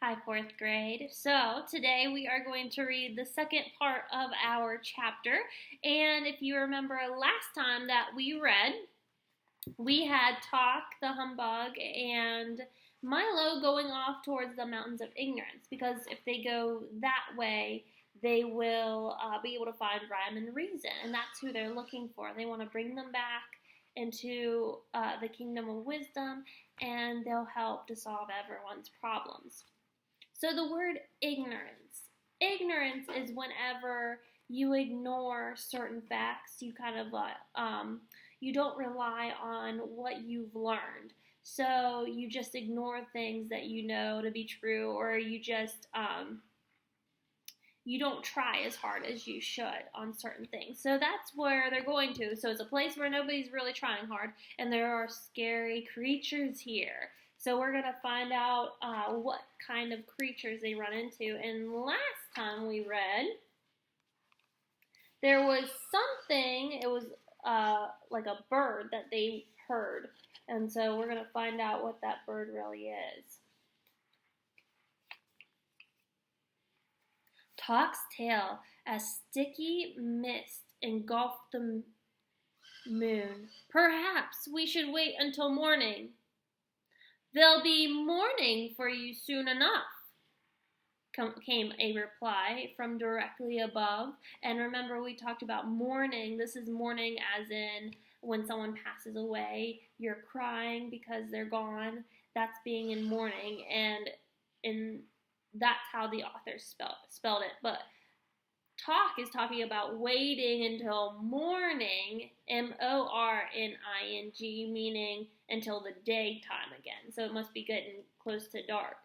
Hi, fourth grade. So, today we are going to read the second part of our chapter. And if you remember last time that we read, we had Talk, the Humbug, and Milo going off towards the Mountains of Ignorance because if they go that way, they will be able to find rhyme and reason. And that's who they're looking for. They want to bring them back into the kingdom of wisdom and they'll help to solve everyone's problems. So the word ignorance. Ignorance is whenever you ignore certain facts. You kind of you don't rely on what you've learned. So you just ignore things that you know to be true, or you just you don't try as hard as you should on certain things. So that's where they're going to. So it's a place where nobody's really trying hard, and there are scary creatures here. So we're going to find out what kind of creatures they run into. And last time we read, there was something, it was like a bird that they heard. And so we're going to find out what that bird really is. Talk's tail, as sticky mist engulfed the moon. Perhaps we should wait until morning. There'll be morning for you soon enough, came a reply from directly above. And remember, we talked about mourning. This is mourning as in when someone passes away, you're crying because they're gone. That's being in mourning, and that's how the author spelled it. But Talk is talking about waiting until morning, M-O-R-N-I-N-G, meaning until the daytime again. So it must be getting close to dark.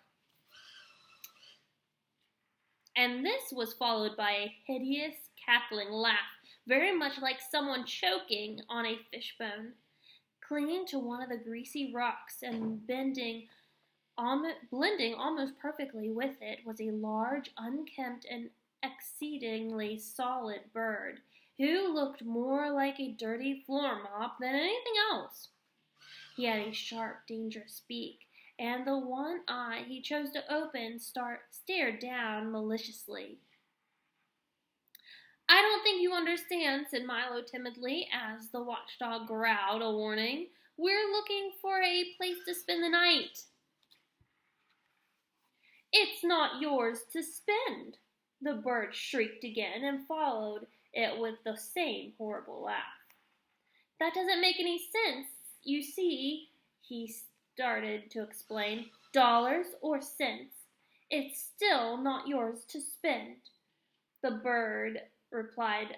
And this was followed by a hideous cackling laugh, very much like someone choking on a fishbone. Clinging to one of the greasy rocks and blending almost perfectly with it was a large, unkempt, and exceedingly solid bird, who looked more like a dirty floor mop than anything else. He had a sharp, dangerous beak, and the one eye he chose to open stared down maliciously. I don't think you understand, said Milo timidly, as the watchdog growled a warning. We're looking for a place to spend the night. It's not yours to spend, the bird shrieked again and followed it with the same horrible laugh. That doesn't make any sense. You see, he started to explain, dollars or cents, it's still not yours to spend, the bird replied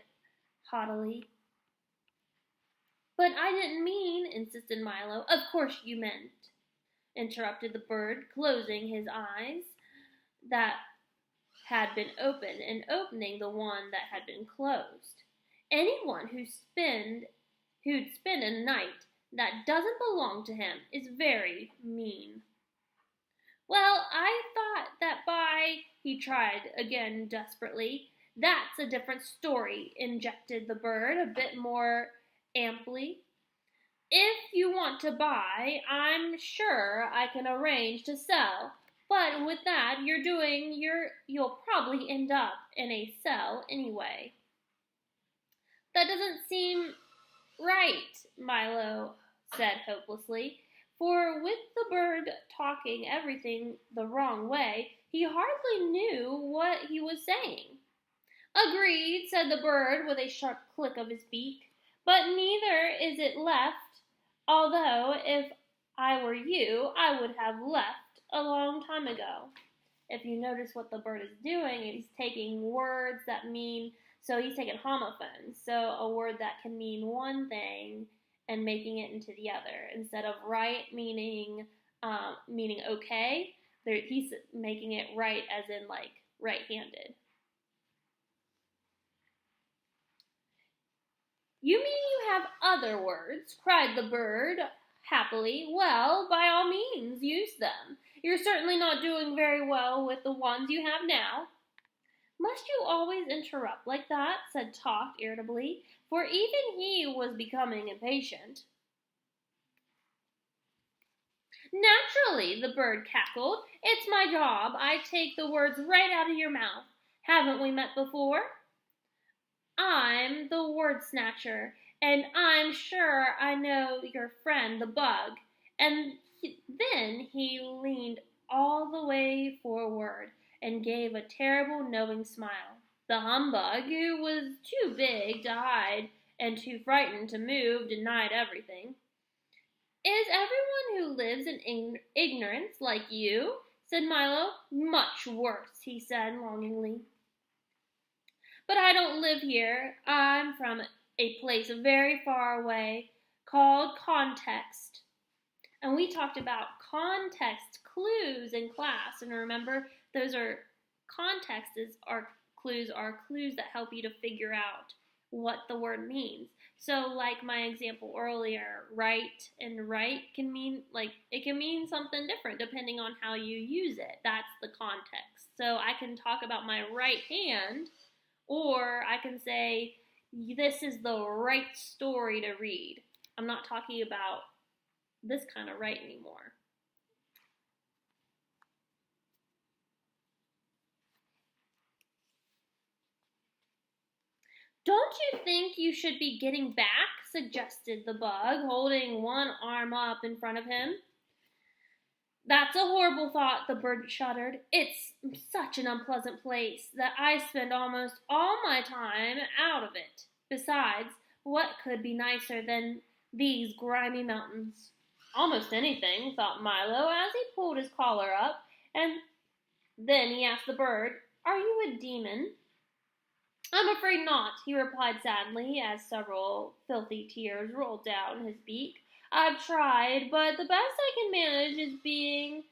haughtily. But I didn't mean, insisted Milo. Of course you meant, interrupted the bird, closing his eyes that had been open and opening the one that had been closed. Anyone who'd spend a night that doesn't belong to him is very mean. Well, I thought that he tried again desperately. That's a different story, injected the bird a bit more amply. If you want to buy, I'm sure I can arrange to sell. But with that you'll probably end up in a cell anyway. That doesn't seem right, Milo said hopelessly, for with the bird talking everything the wrong way, he hardly knew what he was saying. Agreed, said the bird with a sharp click of his beak, but neither is it left, although if I were you, I would have left a long time ago. If you notice what the bird is doing, he's taking words that mean, so he's taking homophones, so a word that can mean one thing and making it into the other. Instead of right meaning okay, he's making it right as in like right-handed. You mean you have other words? Cried the bird happily. Well, by all means, use them. You're certainly not doing very well with the ones you have now. Must you always interrupt like that? Said Talk irritably, for even he was becoming impatient. Naturally, the bird cackled. It's my job. I take the words right out of your mouth. Haven't we met before? I'm the word snatcher, and I'm sure I know your friend the bug. Then he leaned all the way forward and gave a terrible knowing smile. The humbug, who was too big to hide and too frightened to move, denied everything. Is everyone who lives in ignorance like you? Said Milo. Much worse, he said longingly. But I don't live here. I'm from a place very far away called Context. And we talked about context clues in class. And remember, those are clues that help you to figure out what the word means. So like my example earlier, right and right can mean something different depending on how you use it. That's the context. So I can talk about my right hand, or I can say this is the right story to read. I'm not talking about this kind of right anymore. Don't you think you should be getting back? Suggested the bug, holding one arm up in front of him. That's a horrible thought, the bird shuddered. It's such an unpleasant place that I spend almost all my time out of it. Besides, what could be nicer than these grimy mountains? Almost anything, thought Milo as he pulled his collar up, and then he asked the bird, Are you a demon? I'm afraid not, he replied sadly as several filthy tears rolled down his beak. I've tried, but the best I can manage is being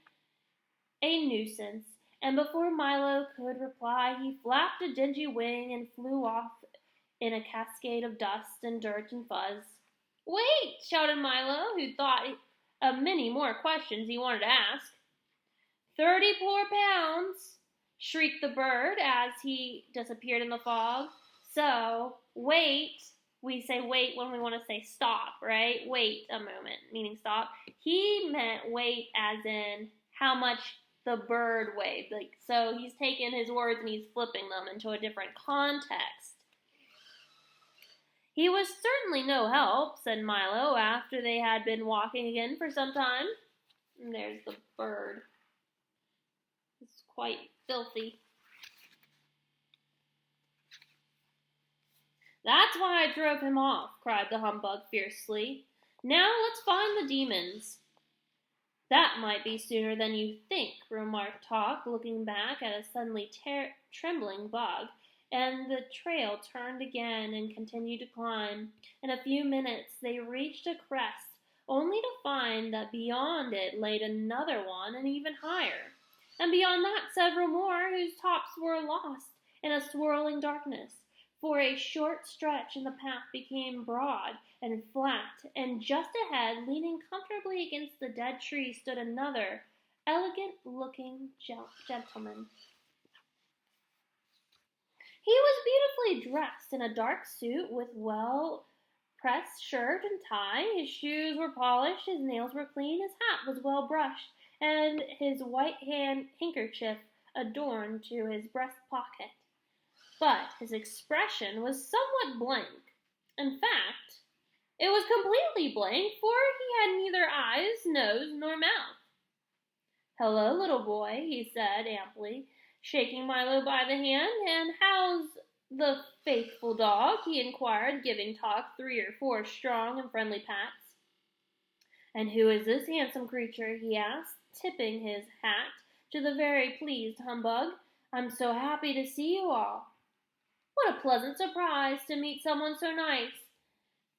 a nuisance. And before Milo could reply, he flapped a dingy wing and flew off in a cascade of dust and dirt and fuzz. Wait, shouted Milo, who thought of many more questions he wanted to ask. 30 poor pounds, shrieked the bird as he disappeared in the fog. So, wait. We say wait when we want to say stop, right? Wait a moment, meaning stop. He meant wait as in how much the bird weighed. So he's taken his words and he's flipping them into a different context. He was certainly no help, said Milo, after they had been walking again for some time. And there's the bird. It's quite filthy. That's why I drove him off, cried the humbug fiercely. Now let's find the demons. That might be sooner than you think, remarked Talk, looking back at a suddenly trembling bug, and the trail turned again and continued to climb. In a few minutes they reached a crest, only to find that beyond it lay another one and even higher, and beyond that several more whose tops were lost in a swirling darkness. For a short stretch and the path became broad and flat, and just ahead, leaning comfortably against the dead tree, stood another elegant-looking gentleman. He was beautifully dressed in a dark suit with well-pressed shirt and tie. His shoes were polished, his nails were clean, his hat was well brushed, and his white handkerchief adorned to his breast pocket. But his expression was somewhat blank. In fact, it was completely blank, for he had neither eyes, nose, nor mouth. Hello, little boy, he said amply, shaking Milo by the hand. And how's the faithful dog? He inquired, giving Talk 3 or 4 strong and friendly pats. And who is this handsome creature? He asked, tipping his hat to the very pleased humbug. I'm so happy to see you all. What a pleasant surprise to meet someone so nice,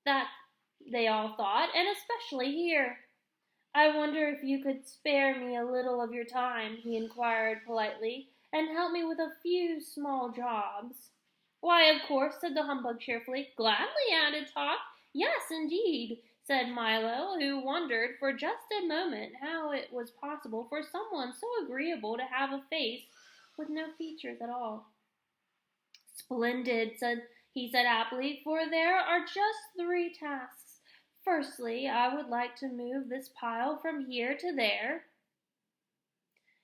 that they all thought, and especially here. I wonder if you could spare me a little of your time, he inquired politely, and help me with a few small jobs. Why, of course, said the humbug cheerfully. Gladly, added Talk. Yes, indeed, said Milo, who wondered for just a moment how it was possible for someone so agreeable to have a face with no features at all. Splendid, he said happily, for there are just 3 tasks. Firstly, I would like to move this pile from here to there,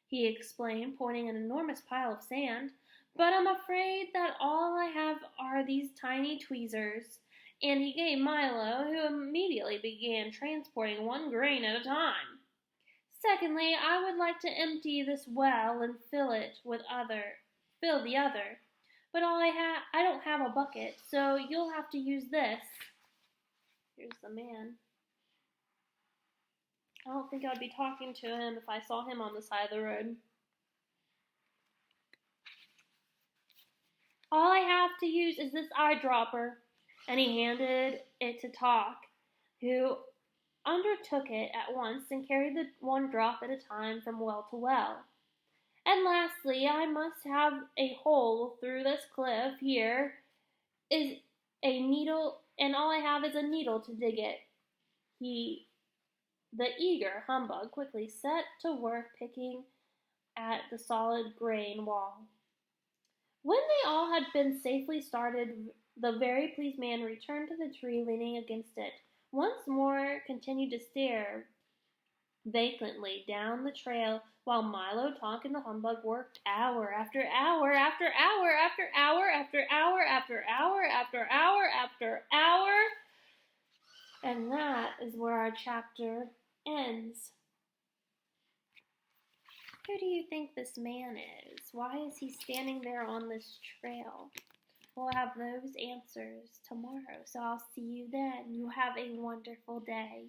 he explained, pointing an enormous pile of sand. But I'm afraid that all I have are these tiny tweezers. And he gave Milo, who immediately began transporting one grain at a time. Secondly, I would like to empty this well and fill the other. But I don't have a bucket, so you'll have to use this. Here's the man. I don't think I'd be talking to him if I saw him on the side of the road. All I have to use is this eyedropper. And he handed it to Talk, who undertook it at once and carried the one drop at a time from well to well. And lastly, I must have a hole through this cliff. Here is a needle, and all I have is a needle to dig it. The eager humbug quickly set to work picking at the solid grain wall. When they all had been safely started, the very pleased man returned to the tree leaning against it, once more continued to stare vacantly down the trail while Milo, Tonk, and the humbug worked hour after hour after hour after hour after hour after hour after hour after hour. And that is where our chapter ends. Who do you think this man is? Why is he standing there on this trail? We'll have those answers tomorrow, so I'll see you then. You have a wonderful day.